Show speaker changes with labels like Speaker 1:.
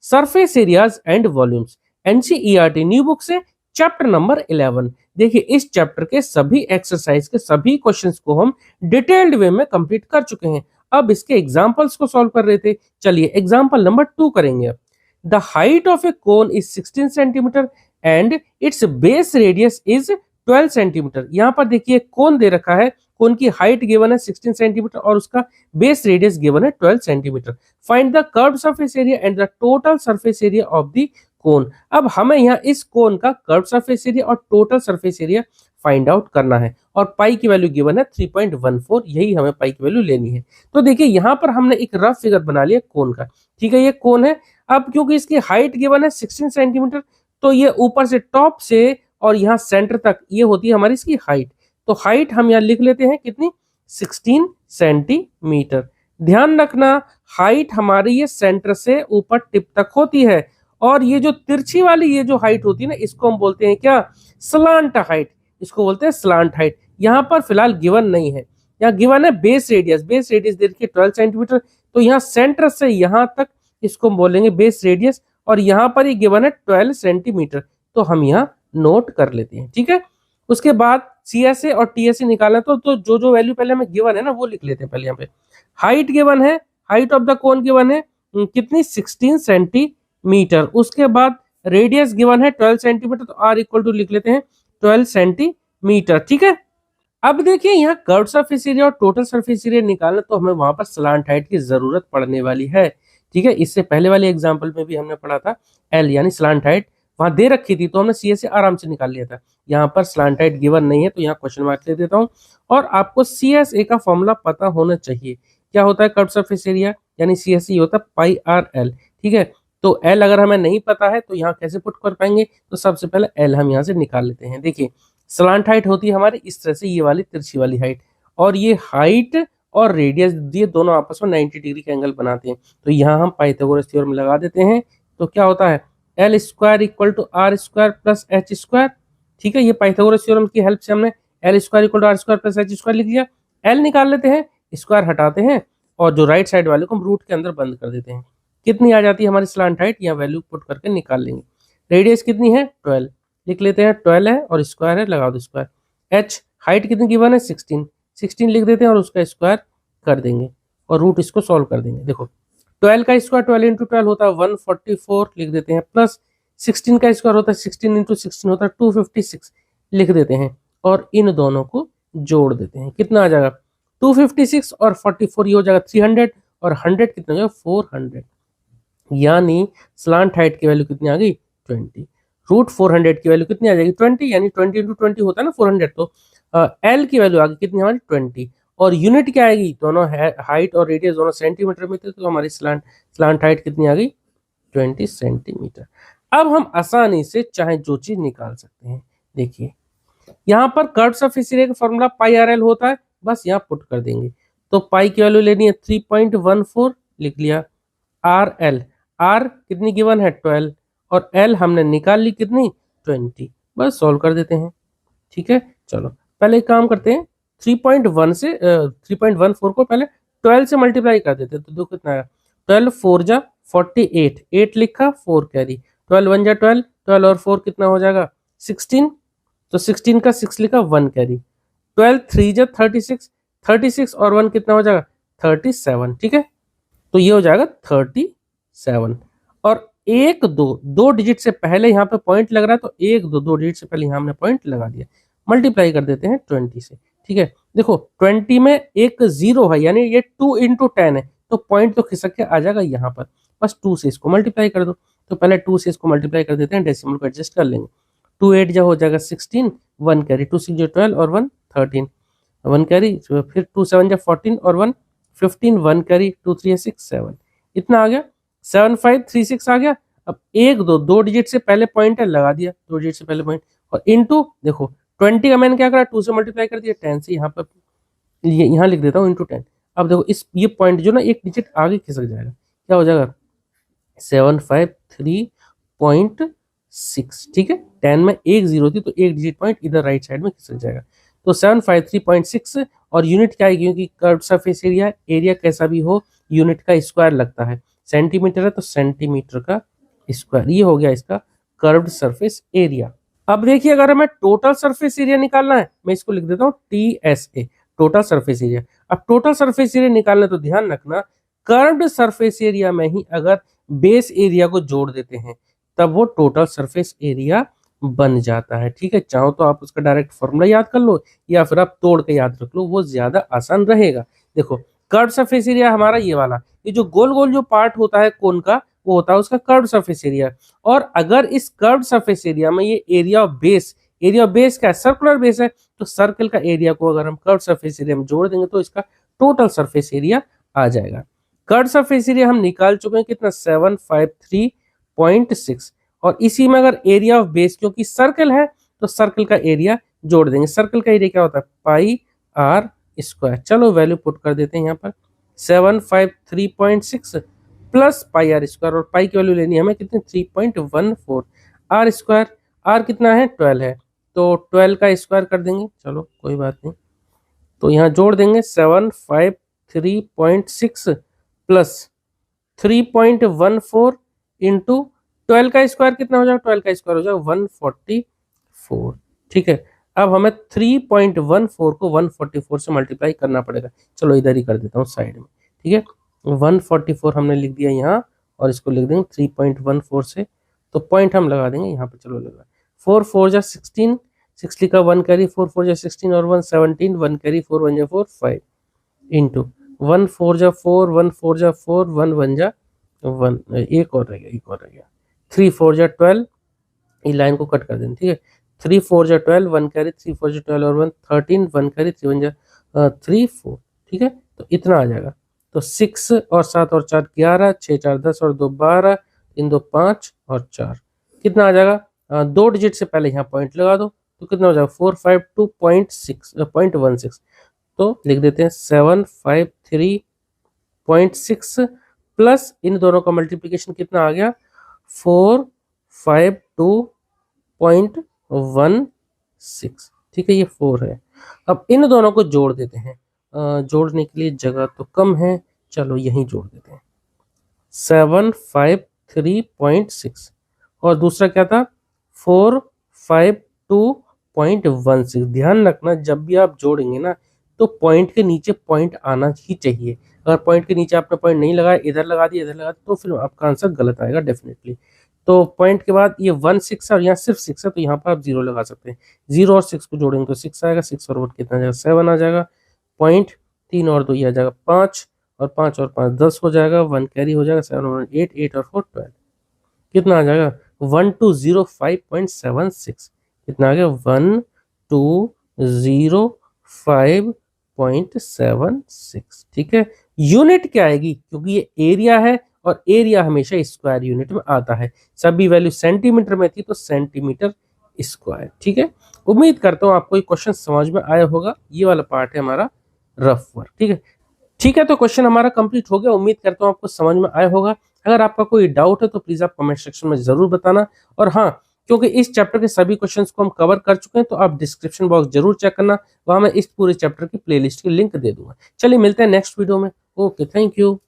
Speaker 1: Surface areas and volumes, NCERT new book से chapter number 11। देखिए इस चैप्टर के सभी एक्सरसाइज के सभी क्वेश्चंस को हम डिटेल्ड वे में कंप्लीट कर चुके हैं। अब इसके एग्जांपल्स को सॉल्व कर रहे थे। चलिए एग्जांपल नंबर 2 करेंगे। अब the height of A cone is 16 centimetre and it's base radius is 12 centimetre. यहाँ पर देखिए कोन दे रखा है, कोन की हाइट गिवन है 16 सेंटीमीटर और उसका बेस रेडियस गिवन है 12 centimetre. Find the curved surface area and the total surface area of the cone. अब हमें यहाँ इस कोन का कर्व सरफेस एरिया और total surface area find out करना है और पाई की वैल्यू गिवन है 3.14, यही हमें पाई की वैल्यू लेनी है। तो देखिए यहाँ पर हमने एक रफ फिगर बना लिया कोन का, ठीक है, ये कोन है। अब क्योंकि इसकी हाइट गिवन है 16 सेंटीमीटर, तो ये ऊपर से टॉप से और यहाँ सेंटर तक ये होती है हमारी इसकी हाइट। तो हाइट हम यहाँ लिख लेते हैं कितनी, 16 सेंटीमीटर। ध्यान रखना हाइट हमारी ये सेंटर से ऊपर टिप तक होती है और ये जो तिरछी वाली ये जो हाइट होती है ना, इसको हम बोलते हैं क्या, स्लांट हाइट, इसको बोलते हैं स्लांट हाइट। यहाँ पर फिलहाल गिवन नहीं है, यहाँ गिवन है बेस रेडियस। बेस रेडियस देखिए 12 सेंटीमीटर, तो यहाँ सेंटर से यहाँ तक इसको हम बोलेंगे बेस रेडियस और यहाँ पर ये गिवन है 12 सेंटीमीटर, तो हम यहाँ नोट कर लेते हैं, ठीक है। उसके बाद सीएसए और टीएसए निकालना, तो जो जो वैल्यू पहले हमें गिवन है ना वो लिख लेते हैं। पहले यहाँ पे हाइट गिवन है, height of the cone given है कितनी, 16 सेंटीमीटर। उसके बाद रेडियस गिवन है 12 सेंटीमीटर, तो आर इक्वल टू लिख लेते हैं 12 सेंटीमीटर, ठीक है। अब देखिए यहाँ कर्व सरफेस एरिया और टोटल सरफेस एरिया निकालना, तो हमें वहां पर स्लांट हाइट की जरूरत पड़ने वाली है, ठीक है। इससे पहले वाले एग्जाम्पल में भी हमने पढ़ा था एल यानी स्लांट हाइट वहां दे रखी थी, तो हमने सीएसए आराम से निकाल लिया था। यहाँ पर स्लांट हाइट गिवन नहीं है, तो यहाँ क्वेश्चन मार्क ले देता हूँ। और आपको सीएसए का फॉर्मूला पता होना चाहिए, क्या होता है कर्व सरफेस एरिया यानी सीएसए होता है पाई आर एल, ठीक है। तो एल अगर हमें नहीं पता है तो यहाँ कैसे पुट कर पाएंगे, तो सबसे पहले एल हम यहाँ से निकाल लेते हैं। देखिए स्लांट हाइट होती है हमारी इस तरह से, ये वाली तिरछी वाली हाइट, और ये हाइट और रेडियस ये दोनों आपस में 90 डिग्री का एंगल बनाते हैं। तो यहाँ हम पाइथागोरस थ्योरम लगा देते हैं, तो क्या होता है L square equal to R square plus H square, ठीक है। ये पाइथागोरस थ्योरम की हेल्प से हमने L square equal to R square plus H square लिख दिया। एल निकाल लेते हैं, स्क्वायर हटाते हैं और जो राइट साइड वाले को हम रूट के अंदर बंद कर देते हैं। कितनी आ जाती है हमारी स्लांट हाइट, यहाँ वैल्यू पुट करके निकाल लेंगे। रेडियस कितनी है 12 लिख लेते हैं, 12 है और स्क्वायर है लगा दो स्क्वायर। एच हाइट कितनी गिवन है 16 लिख देते हैं और उसका स्क्वायर कर देंगे और रूट इसको सॉल्व कर देंगे। देखो 12 का स्क्वायर 12 इंटू 12 होता है 144 लिख देते हैं, प्लस 16 का स्क्वायर होता है 16 इंटू 16 होता है 256 लिख देते हैं और इन दोनों को जोड़ देते हैं। कितना आ जाएगा 256 और 44 ये हो जाएगा 300 और 100 कितना हो जाएगा 400, यानी स्लांट हाइट की वैल्यू कितनी आ गई 20। रूट 400 की वैल्यू कितनी आ जाएगी 20, यानी 20 इंटू 20 होता है ना 400, तो एल की वैल्यू आ गई कितनी हमारी 20। और यूनिट क्या आएगी, दोनों हाइट और रेडियस दोनों सेंटीमीटर में थे, तो हमारी स्लांट हाइट कितनी आ गई 20 सेंटीमीटर। अब हम आसानी से चाहे जो चीज निकाल सकते हैं। देखिए यहाँ पर कर्व सरफेस एरिया का फॉर्मूला पाई आर एल होता है, बस यहाँ पुट कर देंगे। तो पाई की वैल्यू लेनी है 3.14 लिख लिया। आर एल, आर कितनी गिवन है 12 और एल हमने निकाल ली कितनी 20, बस सॉल्व कर देते हैं, ठीक है। चलो पहले एक काम करते हैं, 3.1 से 3.14 को पहले 12 से मल्टीप्लाई कर देते हैं, तो दो कितना आया 12 4 जा 48, 8 लिखा 4 कैरी, 12 1 जा 12, 12 और 4 कितना हो जाएगा 16, तो 16 का 6 लिखा 1 कैरी, 12 3 जा 36, 36 और 1 कितना हो जाएगा 37, ठीक है। तो ये हो जाएगा 37 और एक दो डिजिट से पहले यहाँ पे पॉइंट लग रहा है, तो एक दो डिजिट से पहले यहाँ हमने पॉइंट लगा दिया। मल्टीप्लाई कर देते हैं 20 से, ठीक है। देखो 20 में एक 0 है, यानी ये 2 इंटू 10 है, तो पॉइंट तो खिसक के आ जाएगा यहाँ पर, बस 2 से इसको मल्टीप्लाई कर दो। तो पहले 2 से इसको मल्टीप्लाई कर देते हैं, डेसिमल को एडजस्ट कर लेंगे। 2 8 जा हो जाएगा 16, 1 कैरी, 2 6 जो 12 और 1 13, 1 कैरी, फिर 2 7 जा 14 और 1 15, 1 कैरी, 2 3 6 7, इतना आ गया 7 5 3 6 आ गया। अब एक दो डिजिट से पहले पॉइंट है लगा दिया, 2 डिजिट से पहले पॉइंट, और इनटू देखो 20 का मैंने क्या करा 2 से मल्टीप्लाई कर दिया, 10 से यहाँ पर यहाँ लिख देता हूँ इंटू 10। अब देखो इस ये पॉइंट जो ना एक डिजिट आगे खिसक जाएगा, क्या हो जाएगा 753.6, ठीक है। 10 में एक 0 थी, तो एक डिजिट पॉइंट इधर राइट साइड में खिसक जाएगा, तो 753.6। और यूनिट क्या आएगी, क्योंकि कर्व सरफेस एरिया, एरिया कैसा भी हो यूनिट का स्क्वायर लगता है, सेंटीमीटर है तो सेंटीमीटर का स्क्वायर। ये हो गया इसका कर्व्ड सरफेस एरिया। अब देखिए अगर हमें टोटल सरफेस एरिया निकालना है, मैं इसको लिख देता हूँ TSA, टोटल सरफेस एरिया। अब टोटल सरफेस एरिया निकालना है तो ध्यान रखना कर्व्ड सरफेस एरिया में ही अगर बेस एरिया को जोड़ देते हैं तब वो टोटल सरफेस एरिया बन जाता है। ठीक है, चाहो तो आप उसका डायरेक्ट फॉर्मूला याद कर लो या फिर आप तोड़ के याद रख लो, वो ज्यादा आसान रहेगा। देखो कर्व सरफेस एरिया हमारा ये वाला, ये जो गोल गोल जो पार्ट होता है कोन का, वो होता है उसका कर्व सरफेस एरिया। और अगर इस कर्व सरफेस एरिया में ये area of base, area of base क्या है, सर्कुलर बेस है, तो सर्कल का एरिया को अगर हम कर्व सरफेस एरिया में जोड़ देंगे तो इसका टोटल सरफेस एरिया आ जाएगा। कर्व सरफेस एरिया हम निकाल चुके हैं कितना, 753.6। और इसी में अगर एरिया ऑफ बेस, क्योंकि सर्कल है तो सर्कल का एरिया जोड़ देंगे। सर्कल का एरिया क्या होता है, पाई आर स्क्वायर। चलो वैल्यू पुट कर देते हैं यहाँ पर, 753.6 प्लस पाई आर स्क्वायर, और पाई की वैल्यू लेनी है हमें कितनी, 3.14। आर स्क्वायर, आर कितना है, 12 है, तो 12 का स्क्वायर कर देंगे। चलो कोई बात नहीं, तो यहाँ जोड़ देंगे 753.6 प्लस 3.14 इंटू 12 का स्क्वायर कितना हो जाएगा, 12 का स्क्वायर हो जाएगा 144। ठीक है, अब हमें 3.14 को 144 से मल्टीप्लाई करना पड़ेगा। चलो इधर ही कर देता हूँ साइड में। ठीक है, 144 हमने लिख दिया यहाँ, और इसको लिख देंगे 3.14 से, तो पॉइंट हम लगा देंगे यहाँ पे। चलो लगा, 4 4 जा 16, 6 लिखा 1 कैरी, 4 4 जा 16 और 1 17, 1 कैरी, 4 1 जा 4 5 इंटू 1 4 जा 4, 1 4 जा 4, 1 1 जा 1, एक और रह गया, एक और रह गया, 3 4 जा 12, ये लाइन को कट कर देंगे। ठीक है, 3 4 जा 12, 1 कैरी, 3 4 जा 12 और 1 13, 1 कैरी, 3 1 जा 3 4। ठीक है, तो इतना आ जाएगा। तो 6 और 7 और 4 11, 6 4 10 और 2 12, 3 2 5 और 4 कितना आ जाएगा, 2 डिजिट से पहले यहाँ पॉइंट लगा दो, तो कितना हो जाएगा 452.16 तो लिख देते हैं 753.6 प्लस इन दोनों का मल्टीप्लिकेशन कितना आ गया, 452.16। ठीक है, ये 4 है। अब इन दोनों को जोड़ देते हैं, जोड़ने के लिए जगह तो कम है, चलो यहीं जोड़ देते हैं, 753.6 और दूसरा क्या था, 452.16। ध्यान रखना जब भी आप जोड़ेंगे ना तो पॉइंट के नीचे पॉइंट आना ही चाहिए। अगर पॉइंट के नीचे आपने पॉइंट नहीं लगाया, इधर लगा दिया, इधर लगा दिया, तो फिर आपका आंसर गलत आएगा डेफिनेटली। तो पॉइंट के बाद ये 1 6 है और यहाँ सिर्फ 6 है, तो यहाँ पर आप 0 लगा सकते हैं। 0 और 6 को जोड़ेंगे तो 6 आएगा, 6 और 1 कितना आ जाएगा, 7 आ जाएगा। पॉइंट 3 और 2 ये आ जाएगा 5, और 5 और 5 10 हो जाएगा, 1 कैरी हो जाएगा, 7 और 8 8 और 4 12 कितना आ जाएगा, 1205.76। कितना आ गया, 1205.76। ठीक है, यूनिट क्या आएगी, क्योंकि ये एरिया है और एरिया हमेशा स्क्वायर यूनिट में आता है। सभी वैल्यू सेंटीमीटर में थी तो सेंटीमीटर स्क्वायर। ठीक है, उम्मीद करता हूँ आपको ये क्वेश्चन समझ में आया होगा। ये वाला पार्ट है हमारा रफ वर्क। ठीक है, ठीक है, तो क्वेश्चन हमारा कंप्लीट हो गया। उम्मीद करता हूँ आपको समझ में आया होगा। अगर आपका कोई डाउट है तो प्लीज आप कमेंट सेक्शन में जरूर बताना। और हाँ, क्योंकि इस चैप्टर के सभी क्वेश्चंस को हम कवर कर चुके हैं तो आप डिस्क्रिप्शन बॉक्स जरूर चेक करना, वहां मैं इस पूरे चैप्टर की प्लेलिस्ट की लिंक दे दूंगा। चलिए मिलते हैं नेक्स्ट वीडियो में। Okay, thank you.